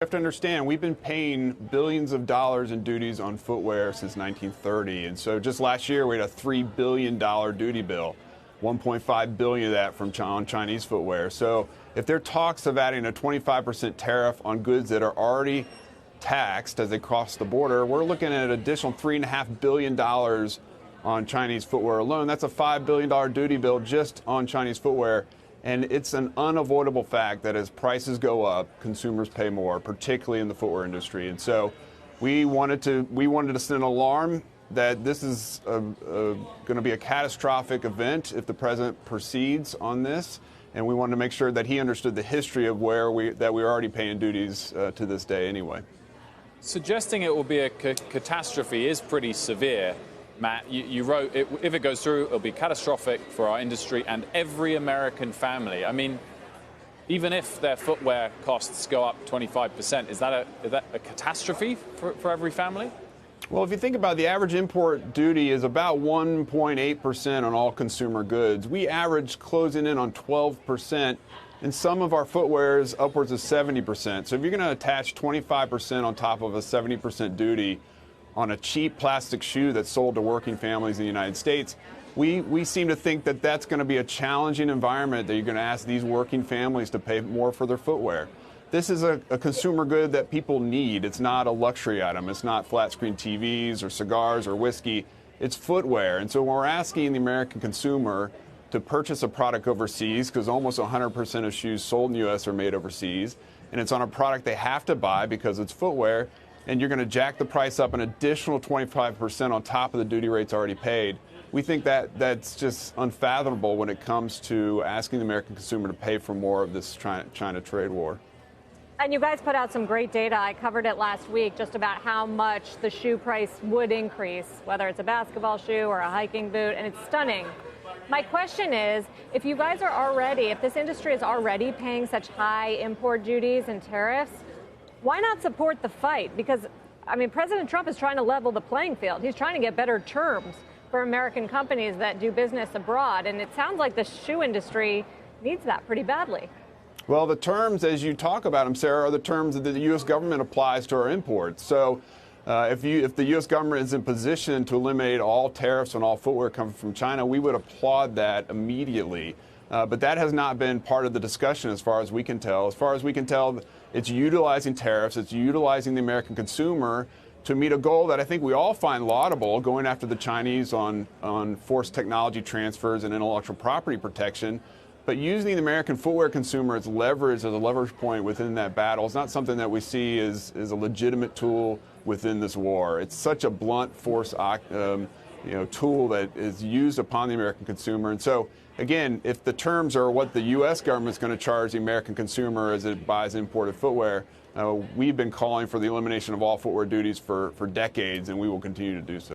You have to understand, we've been paying billions of dollars in duties on footwear since 1930. And so just last year, we had a $3 billion duty bill, 1.5 billion of that from on Chinese footwear. So if there are talks of adding a 25% tariff on goods that are already taxed as they cross the border, we're looking at an additional $3.5 billion on Chinese footwear alone. That's a $5 billion duty bill just on Chinese footwear. And it's an unavoidable fact that as prices go up, consumers pay more, particularly in the footwear industry. And so we wanted to send an alarm that this is going to be a catastrophic event if the president proceeds on this. And we wanted to make sure that he understood the history of that we're already paying duties to this day anyway. Suggesting it will be a catastrophe is pretty severe. Matt, you wrote, if it goes through, it'll be catastrophic for our industry and every American family. I mean, even if their footwear costs go up 25%, is that a catastrophe for every family? Well, if you think about it, the average import duty is about 1.8% on all consumer goods. We average closing in on 12%, and some of our footwear is upwards of 70%. So if you're going to attach 25% on top of a 70% duty on a cheap plastic shoe that's sold to working families in the United States, we seem to think that that's going to be a challenging environment, that you're going to ask these working families to pay more for their footwear. This is a consumer good that people need. It's not a luxury item. It's not flat screen TVs or cigars or whiskey. It's footwear. And so when we're asking the American consumer to purchase a product overseas, because almost 100% of shoes sold in the U.S. are made overseas, and it's on a product they have to buy because it's footwear, and you're going to jack the price up an additional 25% on top of the duty rates already paid, we think that that's just unfathomable when it comes to asking the American consumer to pay for more of this China trade war. And you guys put out some great data. I covered it last week just about how much the shoe price would increase, whether it's a basketball shoe or a hiking boot, and it's stunning. My question is, if you guys are already, if this industry is already paying such high import duties and tariffs, why not support the fight? Because, I mean, President Trump is trying to level the playing field. He's trying to get better terms for American companies that do business abroad. And it sounds like the shoe industry needs that pretty badly. Well, the terms, as you talk about them, Sarah, are the terms that the U.S. government applies to our imports. So if the U.S. government is in position to eliminate all tariffs on all footwear coming from China, we would applaud that immediately. But that has not been part of the discussion as far as we can tell. As far as we can tell, it's utilizing tariffs, it's utilizing the American consumer to meet a goal that I think we all find laudable, going after the Chinese on forced technology transfers and intellectual property protection. But using the American footwear consumer as leverage, as a leverage point within that battle, is not something that we see as a legitimate tool within this war. It's such a blunt force tool that is used upon the American consumer. And so, again, if the terms are what the U.S. government is going to charge the American consumer as it buys imported footwear, we've been calling for the elimination of all footwear duties for decades, and we will continue to do so.